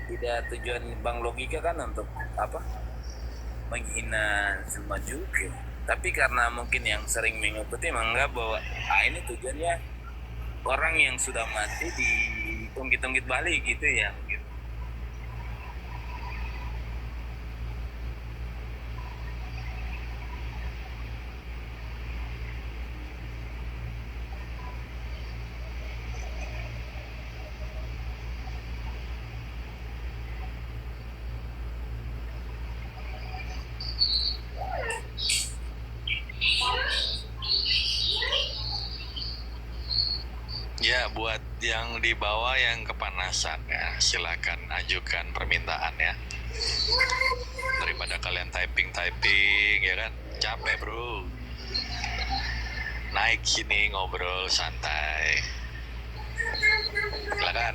Tidak, tujuan Bang Logika kan untuk apa? Menghina semua juga. Tapi karena mungkin yang sering mengikuti menganggap bahwa ini tujuannya orang yang sudah mati ditungkit-tungkit balik gitu ya. Gitu. Ya, buat yang di bawah yang kepanasan ya, silakan ajukan permintaan ya. Daripada kalian typing ya kan, capek bro. Naik sini ngobrol santai. Silakan.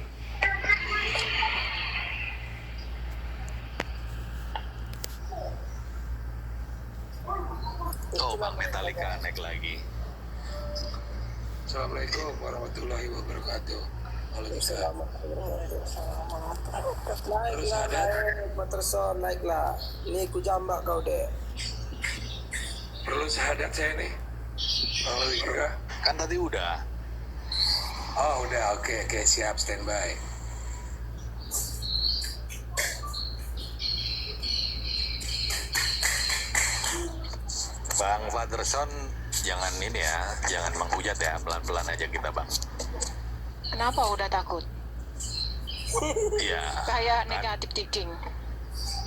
Oh, Bang Metallica naik lagi. Assalamualaikum warahmatullahi wabarakatuh. Waalaikumsalam. Naiklah, naiklah. Ini ku jambak kau dek. Perlu syahadat saya nih. Kalau kira Kan tadi udah. oh udah oke siap standby. Bang Faderson, jangan ini ya, jangan menghujat ya, pelan-pelan aja kita bang. Kenapa udah takut? Iya. Kayak kan? negatif thinking.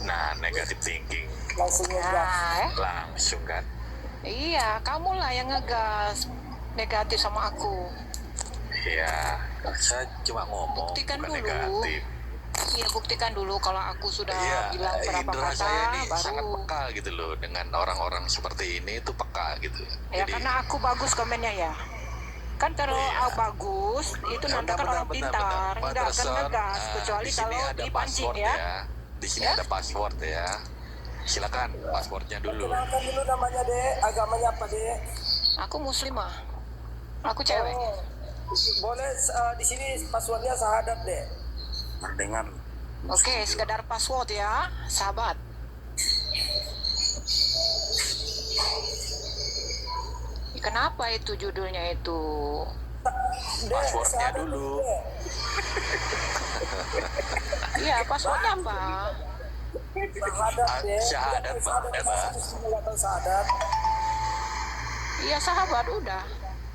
Nah, negatif thinking. Langsung ngegas. Langsung kan. Iya, kamulah yang ngegas negatif sama aku. Iya, saya cuma ngomong, Buktikan bukan dulu. negatif. Iya, buktikan dulu kalau aku sudah Iya, bilang berapa indera kata, saya ini sangat baru. peka gitu loh, dengan orang-orang seperti ini itu peka gitu. Ya, karena aku bagus komennya ya. Kan kalau Iya. bagus, itu nanti kan orang pintar. Nggak akan ngegas, kecuali di sini kalau ada dipancing password ya. Di sini Ya? ada password ya. Silakan passwordnya dulu. Kenalkan dulu namanya dek. Agamanya apa dek? Aku muslimah. Aku cewek. Oh, boleh di sini passwordnya sahadat dek. Mendengar. Oke, sekedar password ya, sahabat. Kenapa itu judulnya itu? Dek, Passwordnya sahadat dulu. dek. Iya, passwordnya apa? Sahadat dek. Syahadat, Tidak tahu Bang. sahadat, masa di sini nggak tahu sahadat. Iya, sahabat udah.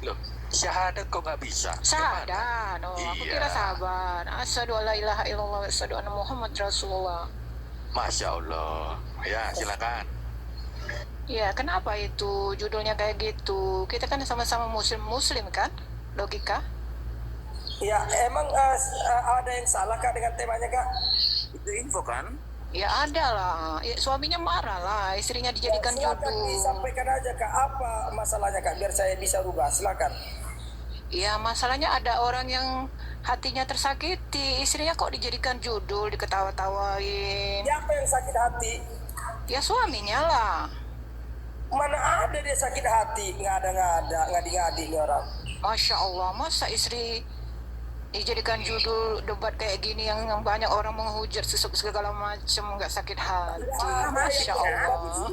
Loh, syahadat kok nggak bisa? Sahadat. Oh, aku Iya. kira sahabat. Asyhadu alla ilaha illallah wa asyhadu anna Muhammad Rasulullah. Masya Allah. Ya, silakan. Iya, kenapa itu judulnya kayak gitu? Kita kan sama-sama muslim kan? Logika? Ya, emang ada yang salah kak dengan temanya kak? Itu info kan? Ya ada lah. Ya, suaminya marah lah, istrinya dijadikan Ya, silakan judul. disampaikan aja kak. Apa masalahnya kak? Biar saya bisa rubah. Silakan. Ya, masalahnya ada orang yang hatinya tersakiti, istrinya kok dijadikan judul, diketawa-tawain. Siapa yang sakit hati? Ya suaminya lah. Mana ada dia sakit hati? Nggak ada, ngadi-ngadi nih orang. Masya Allah, masa istri dijadikan judul debat kayak gini yang banyak orang menghujat segala macam, nggak sakit hati. Masya Allah.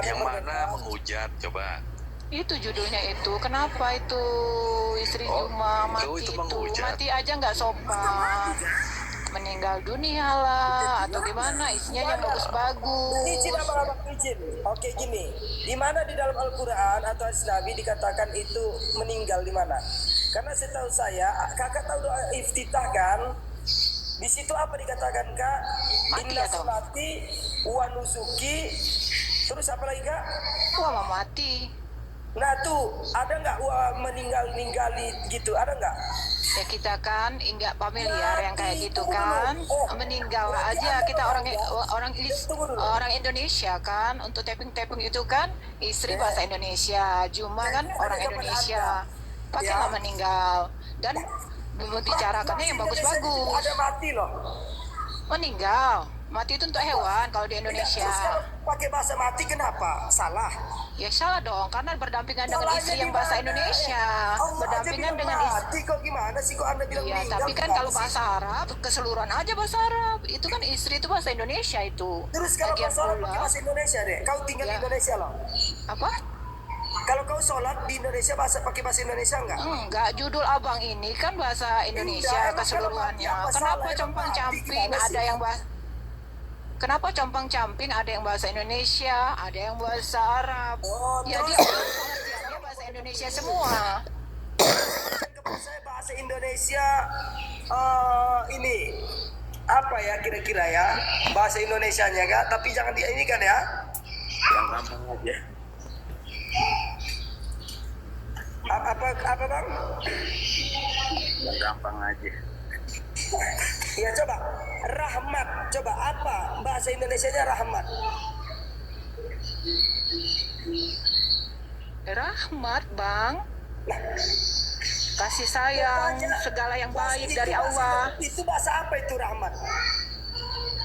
Yang mana menghujat, coba. Itu judulnya itu. Kenapa itu istri Juma mati itu menghujat. mati aja nggak sopan. Meninggal dunia lah atau gimana, isinya yang bagus-bagus. Izin abang izin. Oke gini, di mana di dalam Al-Quran atau hadis Nabi dikatakan itu meninggal di mana? Karena setahu saya, kakak tahu doa iftitah kan? Di situ apa dikatakan kak? Mati Inna atau? salati wa nusuki. Terus apa lagi kak? Wah, mau mati. Nah tuh ada nggak meninggali gitu? Ada nggak? Ya kita kan nggak familiar yang kayak gitu kan, meninggal aja kita orang Indonesia kan, untuk tapping itu kan istri bahasa Indonesia, Juma kan orang Indonesia, pakailah meninggal dan membicarakannya yang Ada bagus-bagus. mati loh. Meninggal Mati itu untuk hewan kalau di Indonesia. Terus kalau pakai bahasa mati kenapa? Salah. Ya salah dong, karena berdampingan dengan Salahnya istri yang di bahasa mana? Indonesia. Allah aja Berdampingan bilang dengan istri. mati kok gimana sih kok Anda bilang Iya, meninggal? tapi kan Gimana kalau sih? bahasa Arab, keseluruhan aja bahasa Arab. Itu kan istri itu bahasa Indonesia itu. Terus kalau kau Lagian sholat pula, pakai bahasa Indonesia deh. Kau tinggal di Ya. Indonesia loh. apa? Kalau kau sholat di Indonesia pakai bahasa Indonesia enggak? Enggak, judul abang ini kan bahasa Indonesia Enggak, emang keseluruhannya. kalau mati apa Kenapa salah? Emang compang-camping mati gimana ada sih? yang bahasa Kenapa compang-camping ada yang bahasa Indonesia, ada yang bahasa Arab. Oh, Jadi terus? orang pengertiannya bahasa Indonesia semua. Kepada saya bahasa Indonesia ini apa ya kira-kira ya bahasa Indonesianya kak, tapi jangan di ini kan ya. Yang gampang aja. Apa bang? Yang gampang aja. Ya coba rahmat, coba apa bahasa Indonesianya rahmat? Rahmat, Bang. Nah, Kasih sayang, segala yang baik dari Allah. Itu bahasa apa itu rahmat?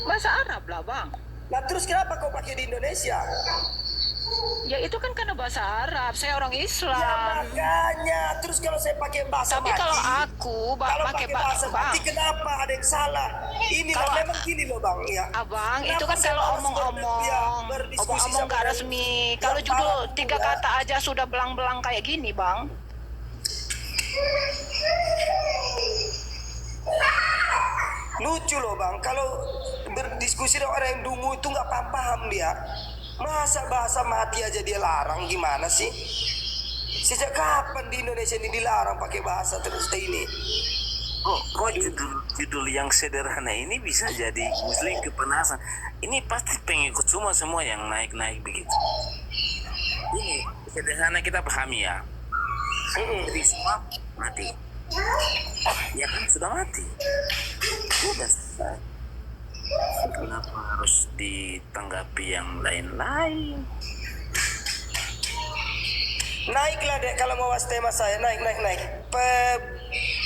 Bahasa Arab lah, Bang. Nah terus kenapa kau pakai di Indonesia? Ya itu kan karena bahasa Arab, saya orang Ya Islam. makanya, terus kalau saya pakai bahasa Tapi mati, kalau aku kalau pakai pakai bahasa Bang, mati kenapa ada yang salah? Ini loh, Kalau- memang gini loh bang ya. Abang, Kenapa itu kan saya kalau harus omong-omong, berdiskusi omong-omong sama nggak yang- resmi. Kalau yang judul paham 3 ya? kata aja sudah belang-belang kayak gini, Bang. Lucu loh bang, kalau berdiskusi dengan orang yang dungu itu nggak paham dia. Masa bahasa mati aja dia larang, gimana sih? Sejak kapan di Indonesia ini dilarang pakai bahasa terus ini? Kok judul yang sederhana ini bisa jadi muslim kepanasan? Ini pasti pengikut semua yang naik begitu. Ini sederhana kita pahami ya. Jadi semua mati. Ya kan sudah mati. Sudah selesai. Kenapa harus ditanggapi yang lain-lain? Naiklah dek kalau mau was tema saya, naik.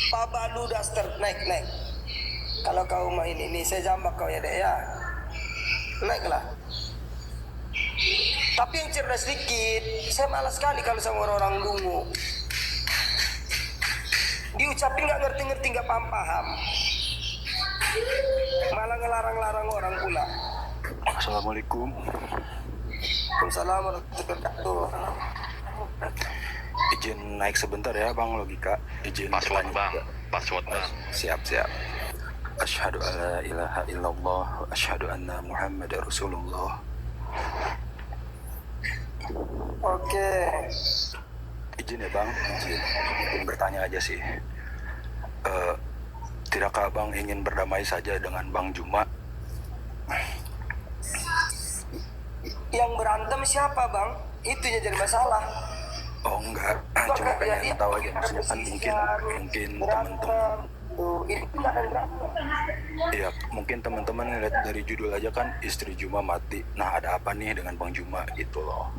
Pabalu daster, naik. Kalau kau main ini, saya jambak kau ya dek ya. Naiklah. Tapi yang cerdas sedikit, saya malas sekali kalau sama orang-orang dungu. Diucapin nggak ngerti-ngerti, nggak paham. Malah ngelarang-larang orang pula. Assalamualaikum. Waalaikumsalam warahmatullahi wabarakatuh. Izin naik sebentar ya Bang Logika. Izin Password bertanya bang, juga. password bang. Siap. Asyhadu alla ilaha illallah wa asyhadu anna Muhammadar Rasulullah. Oke. Izin ya Bang, izin bertanya aja sih. Tidakkah Bang ingin berdamai saja dengan Bang Juma? Yang berantem siapa bang? Itu yang jadi masalah. Oh enggak, cuma pengen tahu aja, maksudnya kan mungkin teman-teman. Tuh, itu nggak ada yang berantem. Iya, mungkin teman-teman ngeliat dari judul aja kan istri Juma mati. Nah, ada apa nih dengan Bang Juma gitu loh.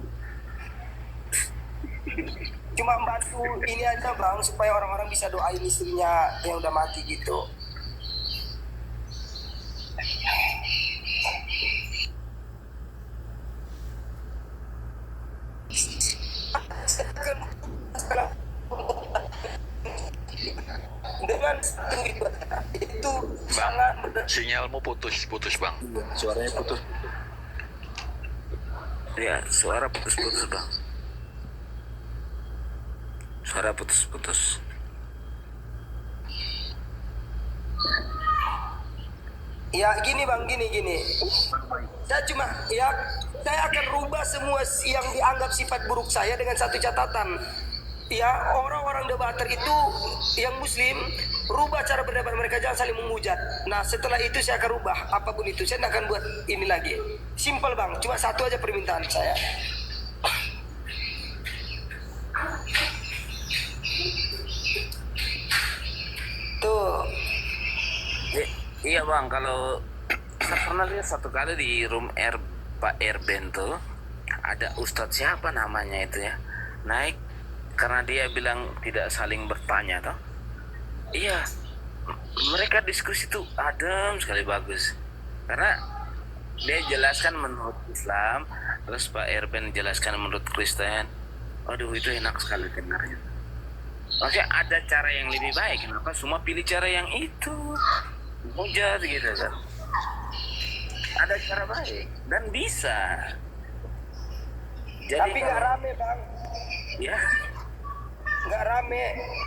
Cuma bantu ini aja bang supaya orang-orang bisa doain istrinya yang udah mati gitu. Dengan itu sangat Sinyalmu putus bang. Suaranya putus. Ya, suara putus-putus bang. Suara putus-putus. ya gini bang, gini. Saya akan rubah semua yang dianggap sifat buruk saya dengan satu catatan. Ya, orang-orang debater itu yang muslim, rubah cara berdebat mereka, jangan saling menghujat. Nah, setelah itu saya akan rubah apapun itu. Saya tidak akan buat ini lagi. Simple bang, cuma satu aja permintaan saya. Tuh. Iya bang, kalau saya pernah lihat satu kali di room air Pak Erben tuh ada ustadz siapa namanya itu ya, naik karena dia bilang tidak saling bertanya toh. Iya, mereka diskusi tuh adem sekali, bagus. Karena dia jelaskan menurut Islam, terus Pak Erben jelaskan menurut Kristen. Aduh, itu enak sekali dengarnya. Maksudnya ada cara yang lebih baik, kenapa semua pilih cara yang itu? Hujat gitu kan. Ada cara baik dan bisa. Jadi Tapi nggak rame bang, ya, nggak rame.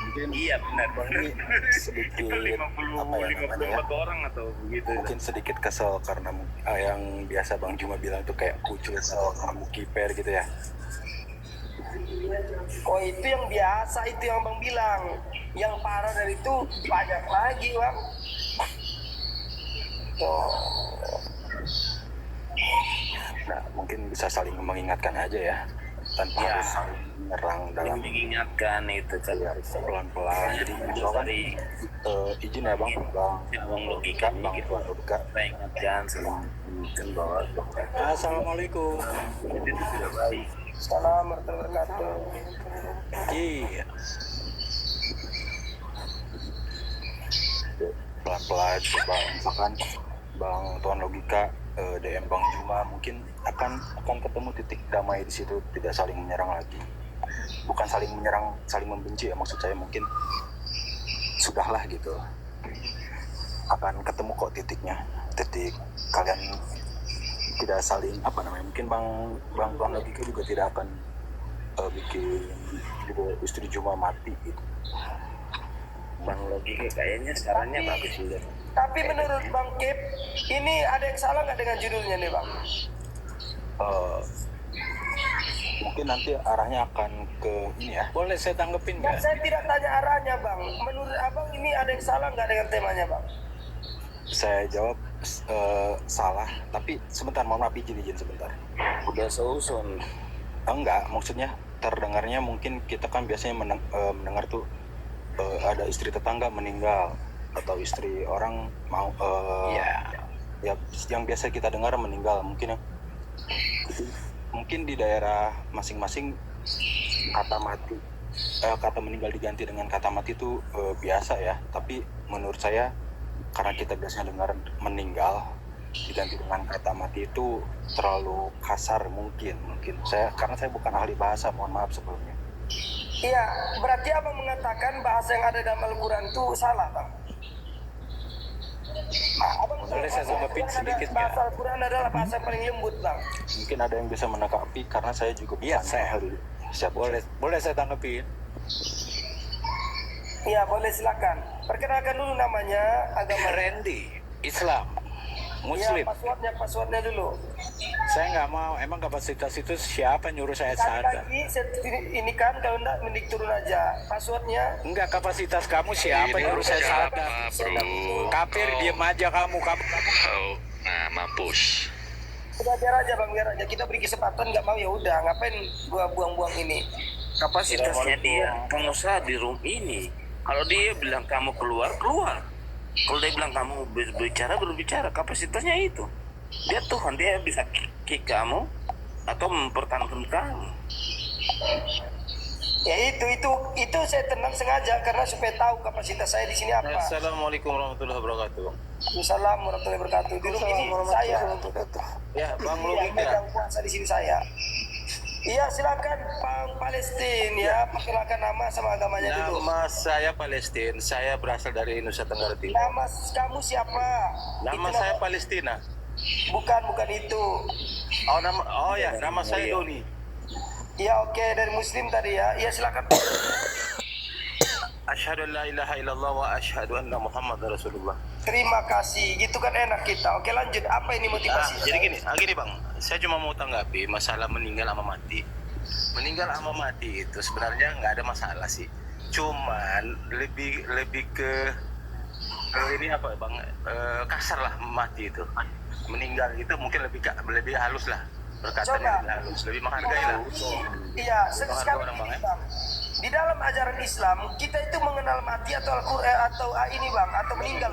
Mungkin iya benar. ini sedikit apa ya namanya ya, orang atau begitu. mungkin sedikit kesel karena yang biasa Bang Juma bilang tuh kayak kucul atau kamu kiper gitu ya. Oh itu yang biasa, itu yang bang bilang. Yang parah dari itu banyak lagi bang. Tuh. Nah, mungkin bisa saling mengingatkan aja ya, tanpa Ya. harus saling menyerang dalam Mengingatkan itu kan pelan-pelan. Jadi misalkan dari izin ya Bang, Bang logika Bang gitu. Tuan Logika. Kita ingatkan selalu bahwa Assalamualaikum. itu tidak baik. Salam warahmatullahi wabarakatuh. Iya. Pelan-pelan coba misalkan Bang Tuan Logika DM Bang Juma mungkin akan ketemu titik damai di situ, tidak saling menyerang lagi. Bukan saling menyerang, saling membenci ya, maksud saya mungkin sudahlah gitu. Akan ketemu kok titik kalian tidak saling apa namanya, mungkin Bang Tuan Logika juga tidak akan bikin juga istri Juma mati gitu. Bang logika kayaknya sarannya bagus juga. Tapi menurut Bang Kip, ini ada yang salah nggak dengan judulnya nih Bang? Mungkin nanti arahnya akan ke ini ya. Boleh saya tanggepin Nah, saya tidak tanya arahnya Bang. Menurut Abang ini ada yang salah nggak dengan temanya Bang? Saya jawab salah, tapi sebentar, mohon maaf, izin sebentar. Udah seusun. Enggak, maksudnya terdengarnya mungkin kita kan biasanya mendengar tuh ada istri tetangga meninggal atau istri orang mau ya yang biasa kita dengar meninggal, mungkin di daerah masing-masing kata meninggal diganti dengan kata mati itu biasa ya, tapi menurut saya karena kita biasanya dengar meninggal diganti dengan kata mati itu terlalu kasar mungkin karena saya bukan ahli bahasa, mohon maaf sebelumnya. Iya, berarti Abang mengatakan bahasa yang ada dalam Al-Quran itu salah Bang? Abang Boleh saya tanggepin sedikit nggak? bahasa Al-Quran adalah bahasa yang paling lembut Bang. Mungkin ada yang bisa menanggapi karena saya juga bukan ahli. Boleh saya tanggepin. Iya, boleh silakan. Perkenalkan dulu namanya, agama. Randy, Islam, Iya, Muslim. passwordnya dulu. Saya nggak mau, emang kapasitas itu siapa nyuruh saya sadar? Lagi ini kan kalau enggak mending turun aja. Passwordnya Enggak, kapasitas kamu siapa Ini nyuruh saya siapa, sadar? bro? Kafir, diem aja kamu. Oh, nah mampus. udah biar aja Bang, biar aja kita beri kesempatan, nggak mau ya udah, ngapain gua buang-buang ini. Kapasitasnya dia pengusaha di room ini. Kalau dia bilang kamu keluar. Kalau dia bilang kamu berbicara, kapasitasnya itu. Dia Tuhan, dia bisa kick kamu atau mempertahankan kamu. Ya itu saya tenang sengaja karena supaya tahu kapasitas saya di sini apa. Assalamualaikum warahmatullahi wabarakatuh. Assalamualaikum warahmatullahi wabarakatuh. Di room ini saya Ya, Bang yang Logika. megang kuasa di sini saya. Iya silakan Bang Palestina ya, perkenalkan nama sama agamanya dulu. Nama saya Palestina. Saya berasal dari Nusa Tenggara Timur. Nama kamu siapa? Nama Itu saya Palestina. bukan itu. Nama saya Doni. Iya oke, dari Muslim tadi ya. Iya silakan. Asyhadu an la ilaha illallah wa asyhadu anna Muhammadar Rasulullah. Terima kasih. Gitu kan enak kita. Oke lanjut. Apa ini motivasi? Jadi gini Bang, saya cuma mau tanggapi masalah meninggal sama mati. Meninggal sama mati itu sebenarnya nggak ada masalah sih. Cuman lebih ke ini apa Bang, kasar lah mati itu. Meninggal itu mungkin lebih halus lah. Berkatanya lebih halus, lebih menghargai lah. Iya, sekali orang, Bang, ya. Bang. Di dalam ajaran Islam, kita itu mengenal mati atau Al-Quran atau ini Bang, atau meninggal.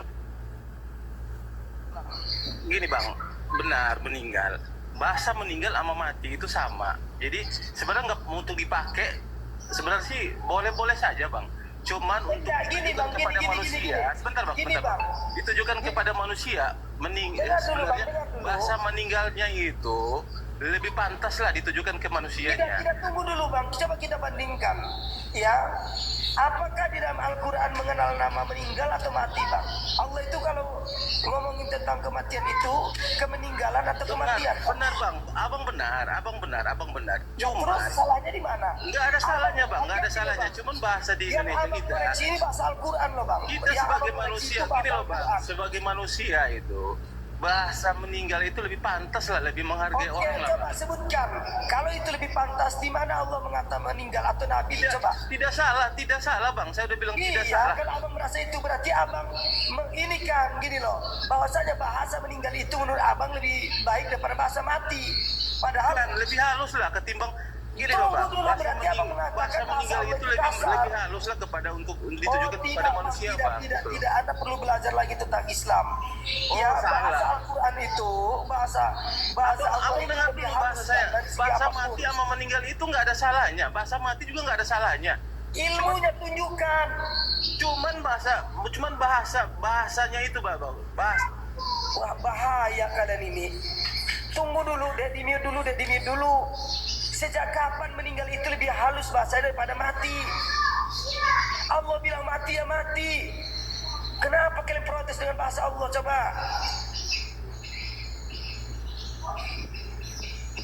Gini Bang, benar meninggal. Bahasa meninggal sama mati itu sama. Jadi sebenarnya nggak untuk dipakai. Sebenarnya sih boleh-boleh saja Bang. Cuman untuk Enggak, gini, ditujukan Bang, kepada gini, manusia. gini. Sebentar bang, Gini, sebentar, Bang. ditujukan kepada manusia. Dengar dulu, Bang, Sebenarnya dengar dulu. bahasa meninggalnya itu lebih pantas lah ditujukan ke manusianya. Tidak, tunggu dulu Bang, coba kita bandingkan. Ya, apakah di dalam Al-Quran mengenal nama meninggal atau mati Bang? Allah itu kalau ngomongin tentang kematian itu, kemeninggalan atau kematian? Benar bang, abang benar. Cuma Terus salahnya di mana? nggak ada salahnya bang, nggak ada salahnya. Cuman bahasa di Yang Indonesia abang kita, koreksi ini bahasa Al-Quran loh Bang. kita Yang sebagai abang koreksi manusia, itu bahasa gini loh bang, Al-Quran. sebagai manusia itu bahasa meninggal itu lebih pantas lah, lebih menghargai Oke, orang lah. coba sebutkan. Kalau itu lebih pantas, di mana Allah mengatakan meninggal atau Nabi? Coba. Tidak salah bang, saya udah bilang tidak Iya, salah. kalau abang merasa itu berarti abang ini kan gini loh, bahwasanya bahasa meninggal itu menurut abang lebih baik daripada bahasa mati. Padahal Kan lebih halus lah ketimbang gini loh bang, Tunggu dulu, berarti abang mengatakan bahasa meninggal bahasa itu lebih kasar. lebih halus lah kepada untuk ditujukan kepada Bang, manusia tidak, bang. tidak, Gitu. tidak, Anda perlu belajar lagi tentang Islam. Oh, Ya, salah. bahasa Al-Quran itu bahasa Allah Abang itu dengar lebih dulu bahasa halus saya. dari segi Bahasa apapun. mati sama meninggal itu nggak ada salahnya. Bahasa mati juga nggak ada salahnya. Ilmunya tunjukkan. Cuman bahasanya itu bang. Wah, bahaya kalian ini. Tunggu dulu, di mute dulu. Sejak kapan meninggal itu lebih halus bahasanya daripada mati? Allah bilang mati ya mati. Kenapa kalian protes dengan bahasa Allah? Coba.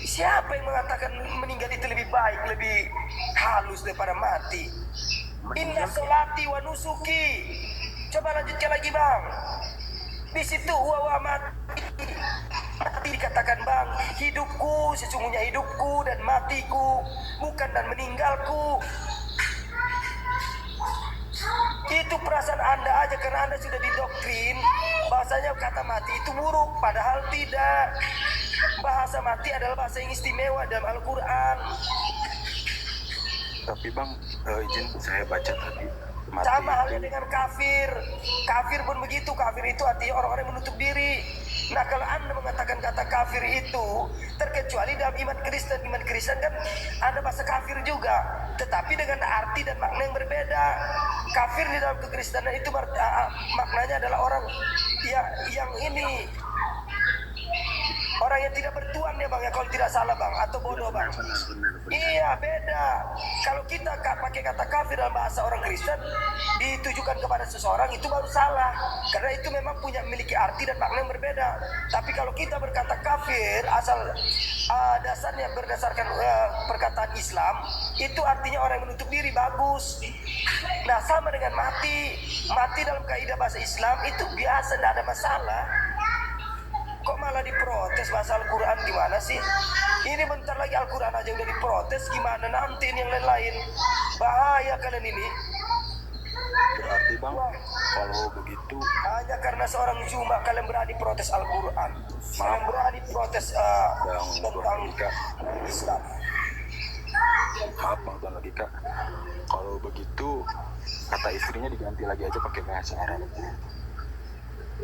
Siapa yang mengatakan meninggal itu lebih baik, lebih halus daripada mati? Inna solati wa nusuki. Coba lanjutkan lagi bang. Di situ wa mati. Mati dikatakan bang, hidupku sesungguhnya hidupku dan matiku bukan dan meninggalku. Itu perasaan Anda aja karena Anda sudah didoktrin bahasanya kata mati itu buruk, padahal tidak. Bahasa mati adalah bahasa yang istimewa dalam Al-Quran. Tapi bang, izin saya baca tadi mati Sama halnya itu dengan kafir. Kafir pun begitu. Kafir itu artinya orang-orang yang menutup diri. Nah, kalau Anda mengatakan kata kafir itu terkecuali dalam iman Kristen kan ada bahasa kafir juga, tetapi dengan arti dan makna yang berbeda. Kafir di dalam kekristenan itu maknanya adalah orang yang ini orang yang tidak bertuan ya bang ya, kalau tidak salah bang, atau bodoh bang. Iya beda. Kalau kita pakai kata kafir dalam bahasa orang Kristen ditujukan kepada seseorang itu baru salah, karena itu memang memiliki arti dan makna yang berbeda. Tapi kalau kita berkata kafir asal dasarnya berdasarkan perkataan Islam, itu artinya orang yang menutup diri, bagus. Nah sama dengan mati dalam kaidah bahasa Islam itu biasa, tidak ada masalah. Kok malah diprotes bahasa Al-Quran, gimana sih? Ini bentar lagi Al-Quran aja udah diprotes, gimana nanti yang lain-lain? Bahaya kalian ini. berarti bang, kalau begitu Hanya karena seorang Juma kalian berani protes Al-Quran. Kalian berani protes tentang Islam. maaf bang Tuan Logika, kalau begitu kata istrinya diganti lagi aja pakai bahasa Arab.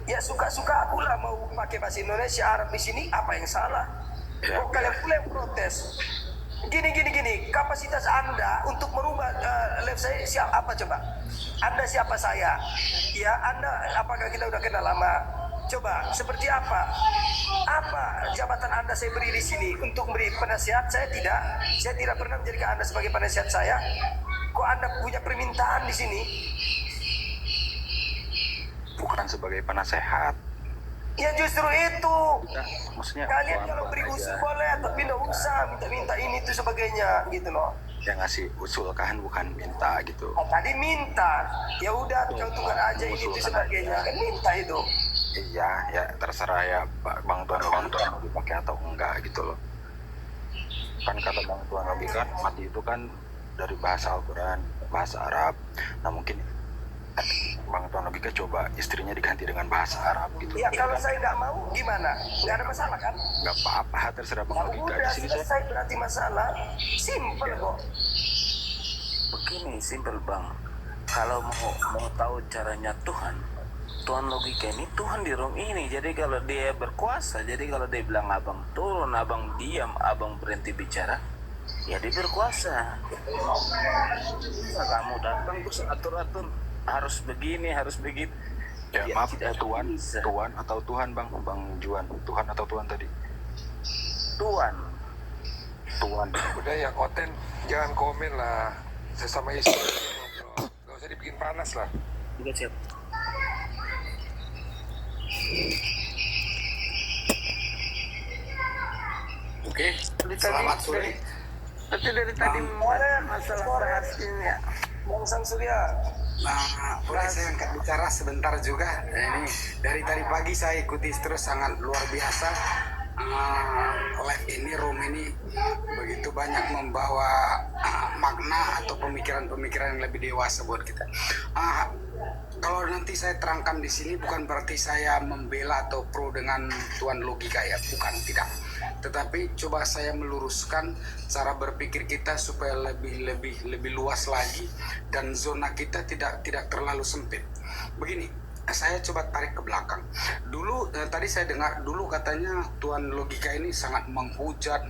Ya suka-suka aku lah mau pakai bahasa Indonesia, Arab di sini, apa yang salah? Ya. Kok kalian pula yang protes? Gini, kapasitas Anda untuk merubah live saya apa coba? Anda siapa saya? Ya, Anda apakah kita udah kenal lama? Coba, seperti apa? Apa jabatan Anda saya beri di sini untuk memberi penasihat? Saya tidak pernah menjadikan Anda sebagai penasihat saya. Kok Anda punya permintaan di sini? Bukan sebagai penasehat. Ya justru itu. Maksudnya Kalian kalau pelan-pelan beri aja. usul boleh, tapi tidak usah minta ini itu sebagainya gitu loh. Yang ngasih usul kan bukan minta gitu. Tadi minta, ya udah kau tukar aja ini itu sebagainya, kan minta itu. Iya, ya terserah ya Bang Tuan mau dipakai atau enggak gitu loh. Kan kata Bang Tuan Logika kan mati itu kan dari bahasa Al-Quran, bahasa Arab. Nah mungkin Bang Tuan Logika coba istrinya diganti dengan bahasa Arab gitu. Ya kalau saya nggak mau gimana? Nggak ada masalah kan? Nggak apa-apa, terserah Bang Ya Logika. udah Di sini saya selesai berarti masalah. Simple kok. Begini simpel bang, kalau mau tahu caranya Tuhan logika ini Tuhan di room ini. Jadi kalau dia berkuasa, jadi kalau dia bilang abang turun, abang diam, abang berhenti bicara, Ya dia berkuasa. Nah, kamu datang terus atur-atur harus begini, harus begitu. Ya, Ya, maaf, tidak Tuan, bisa. Tuan atau Tuhan Bang Juan, Tuhan atau Tuan tadi? Tuan. Tuan. Udah ya konten, jangan komen lah. Sesama istri ngobrol. Gak usah dibikin panas lah. Juga siap. Oke. Selamat sore. Tapi dari tadi masalah bahas ini ya. Bang Sang Surya. Nah, boleh saya angkat bicara sebentar juga. Ini dari tadi pagi saya ikuti terus, sangat luar biasa. Live ini, room ini begitu banyak membawa makna atau pemikiran-pemikiran yang lebih dewasa buat kita. Kalau nanti saya terangkan di sini bukan berarti saya membela atau pro dengan Tuan Logika ya, bukan, tidak. Tetapi coba saya meluruskan cara berpikir kita supaya lebih luas lagi dan zona kita tidak terlalu sempit. Begini, saya coba tarik ke belakang. Dulu tadi saya dengar dulu katanya Tuan Logika ini sangat menghujat,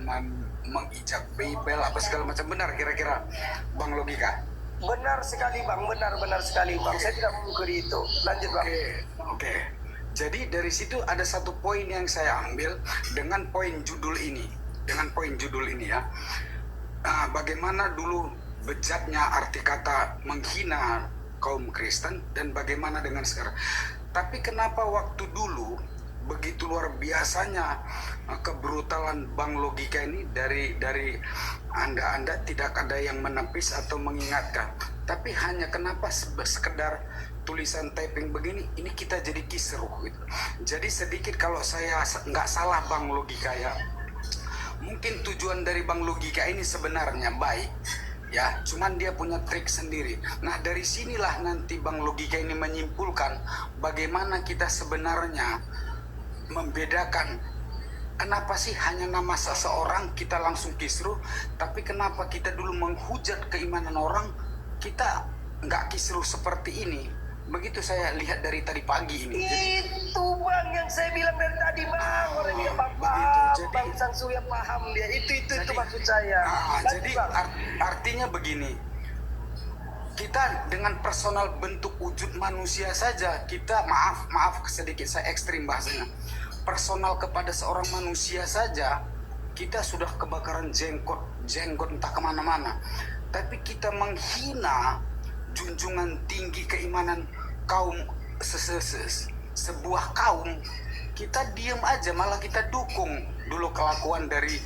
mengijak Bible apa segala macam. Benar kira-kira Bang Logika? Benar sekali Bang, benar sekali Bang. Saya tidak memungkiri itu. Lanjut Bang. Oke. Jadi dari situ ada satu poin yang saya ambil dengan poin judul ini. Ya. Bagaimana dulu bejatnya arti kata menghina kaum Kristen dan bagaimana dengan sekarang. Tapi kenapa waktu dulu begitu luar biasanya kebrutalan Bang Logika ini dari Anda tidak ada yang menepis atau mengingatkan. Tapi hanya kenapa sekedar tulisan typing begini, ini kita jadi kisruh gitu. Jadi sedikit kalau saya nggak salah Bang Logika ya, mungkin tujuan dari Bang Logika ini sebenarnya baik ya, cuman dia punya trik sendiri. Nah dari sinilah nanti Bang Logika ini menyimpulkan bagaimana kita sebenarnya membedakan kenapa sih hanya nama seseorang kita langsung kisruh, tapi kenapa kita dulu menghujat keimanan orang kita nggak kisruh seperti ini. Begitu saya lihat dari tadi pagi ini. Itu Bang yang saya bilang dari tadi Bang. Orang dia paham. Jadi- Bang Sang Surya paham dia. Itu maksud saya. Jadi artinya begini, kita dengan personal bentuk wujud manusia saja, kita maaf sedikit saya ekstrim bahasanya, personal kepada seorang manusia saja kita sudah kebakaran jenggot entah kemana-mana. Tapi kita menghina junjungan tinggi keimanan kaum sebuah kaum, kita diam aja, malah kita dukung dulu kelakuan dari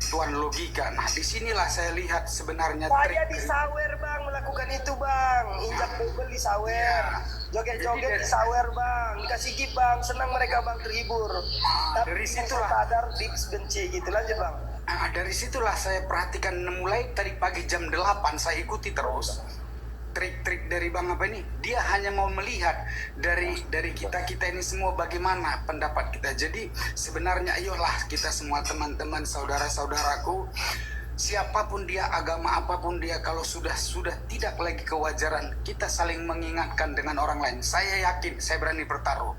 Tuan Logika. Nah disinilah saya lihat sebenarnya Saya trik. di sawer Bang melakukan itu Bang. Injak Bible di sawer. Joget-joget di sawer Bang. Dikasih gift Bang. Senang mereka Bang, terhibur. Tapi dari saya situlah. sadar dips benci gitu. Lanjut Bang. Dari situlah saya perhatikan mulai tadi pagi jam 8 saya ikuti terus trik-trik dari Bang apa ini. Dia hanya mau melihat dari kita ini semua bagaimana pendapat kita. Jadi sebenarnya ayolah kita semua teman-teman saudara-saudaraku, siapapun dia, agama apapun dia, kalau sudah tidak lagi kewajaran, kita saling mengingatkan dengan orang lain. Saya yakin, saya berani bertaruh,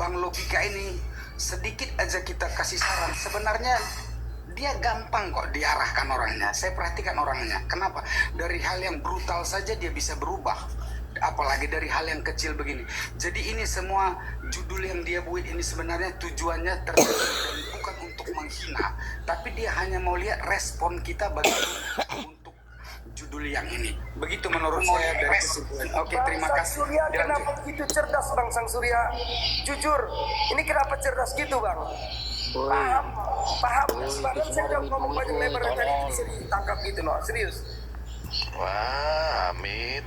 Bang Logika ini sedikit aja kita kasih saran, sebenarnya dia gampang kok diarahkan orangnya. Saya perhatikan orangnya. Kenapa? Dari hal yang brutal saja dia bisa berubah. Apalagi dari hal yang kecil begini. Jadi ini semua judul yang dia buat ini sebenarnya tujuannya tertentu dan bukan untuk menghina. Tapi dia hanya mau lihat respon kita bagaimana untuk judul yang ini. Begitu menurut saya dari kesimpulan. Oke, terima Bang kasih. Sang Surya Dilanjut. kenapa begitu cerdas Bang Sang Surya? Jujur, ini kenapa cerdas gitu Bang? Paham. Padahal saya udah ngomong banyak lebar dari tadi bisa ditangkap gitu loh, serius. Wah, amit.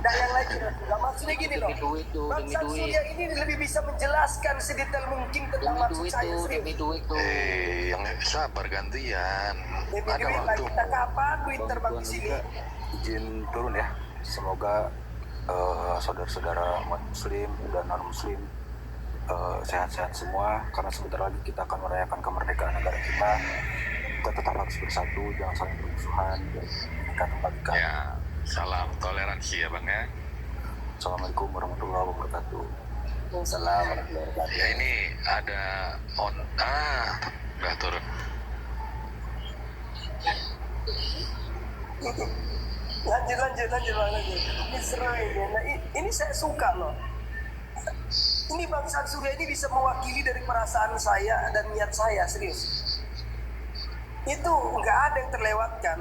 Nah yang lagi, nah, maksudnya gini loh, Bang Sang Surya ini lebih bisa menjelaskan sedetail mungkin tentang maksud saya, serius. Yang sabar gantian. Demi Ada duit lah, waktu. kita kapan duit terbang di sini? Izin turun ya. Semoga saudara-saudara umat muslim dan non muslim sehat-sehat semua, karena sebentar lagi kita akan merayakan kemerdekaan negara kita. Kita tetap harus bersatu, jangan saling bermusuhan dan kita kembalikan. Ya, salam toleransi ya Bang ya. Assalamualaikum warahmatullahi wabarakatuh. Assalamualaikum warahmatullahi wabarakatuh. Ya ini ada udah turun. Lanjut bang, lanjut. Ini seru ini. Nah, ini saya suka loh. Ini Bang Sang Surya ini bisa mewakili dari perasaan saya dan niat saya, serius. Itu nggak ada yang terlewatkan.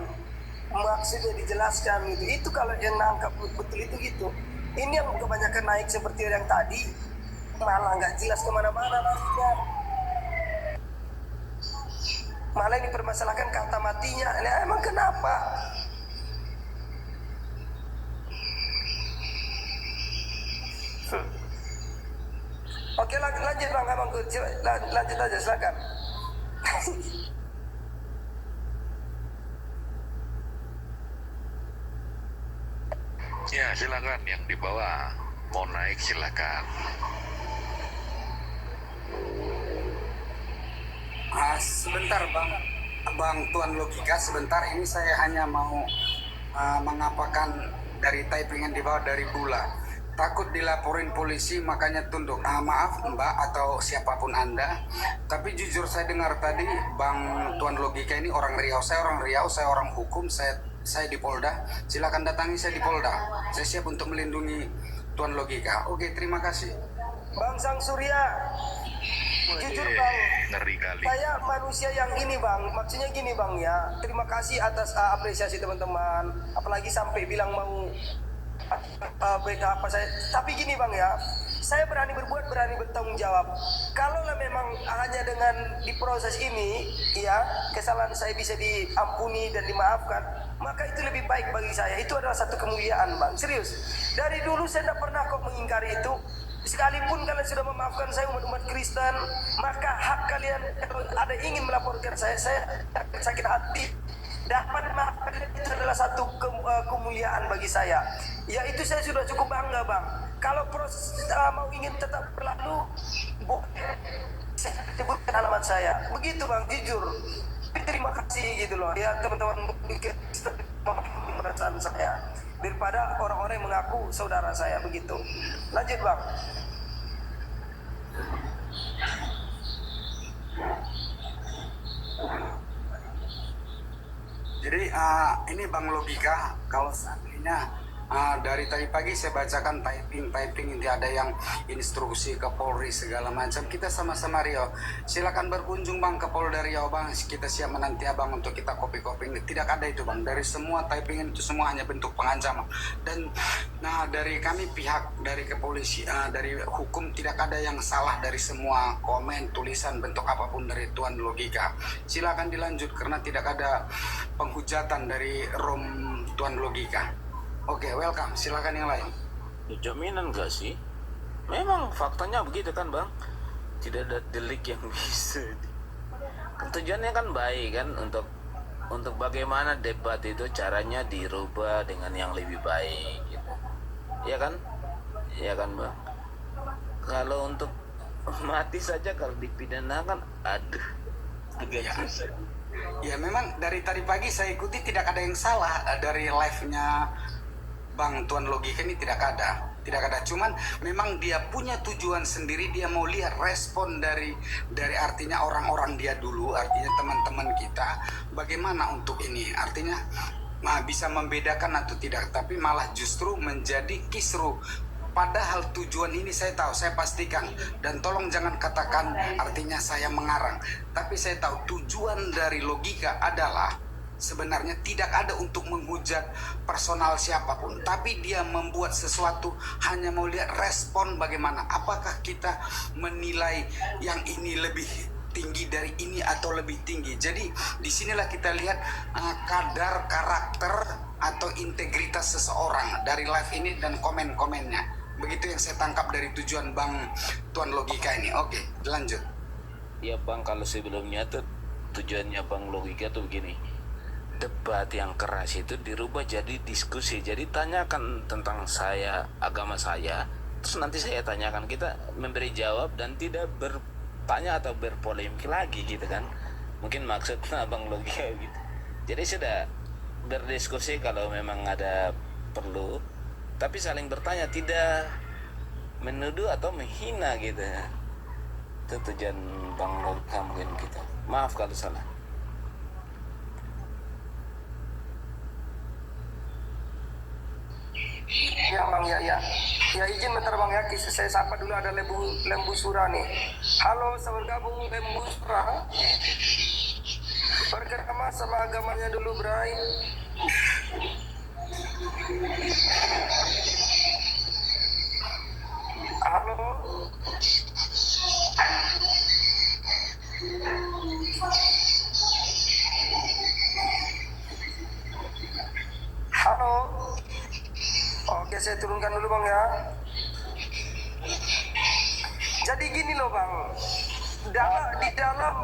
Maksudnya dijelaskan gitu. Itu kalau yang nangkap betul itu gitu. Ini yang kebanyakan naik seperti yang tadi, malah nggak jelas kemana-mana nantinya. Malah ini permasalahkan kata matinya. Nah, emang kenapa? Oke, lanjut bang, abang lanjut aja, silakan. Ya, silakan yang di bawah mau naik silakan. Sebentar bang Tuan Logika, sebentar ini saya hanya mau mengapakan dari typingan di bawah dari Bula. Takut dilaporin polisi makanya tunduk. Maaf Mbak atau siapapun Anda, tapi jujur saya dengar tadi Bang Tuan Logika ini orang Riau. Saya orang hukum, saya di Polda. Silakan datangi saya di Polda. Saya siap untuk melindungi Tuan Logika. Oke, terima kasih. Bang Sang Surya, jujur bang, Ngeri kali. saya manusia yang ini bang, maksudnya gini bang ya. Terima kasih atas apresiasi teman-teman, apalagi sampai bilang mau beda apa saya. Tapi gini bang ya, saya berani berbuat, berani bertanggung jawab. Kalau memang hanya dengan diproses ini, ya kesalahan saya bisa diampuni dan dimaafkan, maka itu lebih baik bagi saya. Itu adalah satu kemuliaan bang, serius. Dari dulu saya tidak pernah kok mengingkari itu. Sekalipun kalian sudah memaafkan saya umat Kristen, maka hak kalian kalau ada ingin melaporkan saya sakit hati. Dapat maafkan itu adalah satu kemuliaan bagi saya. Ya itu saya sudah cukup bangga bang. Kalau proses mau ingin tetap berlalu, saya sebutkan alamat saya. Begitu bang, jujur. Terima kasih gitu loh. Ya teman-teman perasaan saya daripada orang-orang yang mengaku saudara saya begitu. Lanjut bang. Jadi ini Bang Logika, kalau seandainya dari tadi pagi saya bacakan typing ini ada yang instruksi ke Polri segala macam. Kita sama-sama Riau. Silakan berkunjung Bang ke Polda Riau Bang. Kita siap menanti Abang untuk kita copy. Tidak ada itu Bang. Dari semua typing itu semua hanya bentuk pengancaman. Dan dari kami pihak dari kepolisian, dari hukum tidak ada yang salah dari semua komen, tulisan, bentuk apapun dari Tuan Logika. Silakan dilanjut karena tidak ada penghujatan dari room Tuan Logika. Oke, welcome. Silakan yang lain. Jaminan gak sih? Memang faktanya begitu kan bang? Tidak ada delik yang bisa. Tujuannya kan baik kan untuk bagaimana debat itu caranya dirubah dengan yang lebih baik gitu. Ya kan? Ya kan bang? Kalau untuk mati saja kalau dipidanakan, aduh, agak susah. Ya memang dari tadi pagi saya ikuti tidak ada yang salah dari live-nya Bang Tuan Logika ini tidak ada. Cuman memang dia punya tujuan sendiri, dia mau lihat respon dari artinya orang-orang dia dulu, artinya teman-teman kita bagaimana untuk ini. Artinya bisa membedakan atau tidak, tapi malah justru menjadi kisruh. Padahal tujuan ini saya tahu, saya pastikan, dan tolong jangan katakan artinya saya mengarang, tapi saya tahu tujuan dari Logika adalah sebenarnya tidak ada untuk menghujat personal siapapun, tapi dia membuat sesuatu hanya mau lihat respon bagaimana. Apakah kita menilai yang ini lebih tinggi dari ini atau lebih tinggi. Jadi disinilah kita lihat kadar karakter atau integritas seseorang dari live ini dan komen-komennya. Begitu yang saya tangkap dari tujuan Bang Tuan Logika ini. Oke, lanjut. Ya bang, kalau sebelumnya tuh tujuannya Bang Logika tuh begini, debat yang keras itu dirubah jadi diskusi. Jadi tanyakan tentang saya, agama saya, terus nanti saya tanyakan, kita memberi jawab dan tidak bertanya atau berpolemik lagi gitu kan. Mungkin maksudnya Bang Logika gitu. Jadi sudah berdiskusi kalau memang ada perlu, tapi saling bertanya, tidak menuduh atau menghina gitu. Itu tujuan Bang Logika mungkin gitu. Maaf kalau salah. Ya bang, ya. Ya izin bentar bang ya, saya sapa dulu ada Lembu Sura nih. Halo, selamat bergabung Lembu Sura. Berkerama sama agamanya dulu, Bray. Halo. Halo. Oke, saya turunkan dulu bang ya. Jadi gini loh bang, di dalam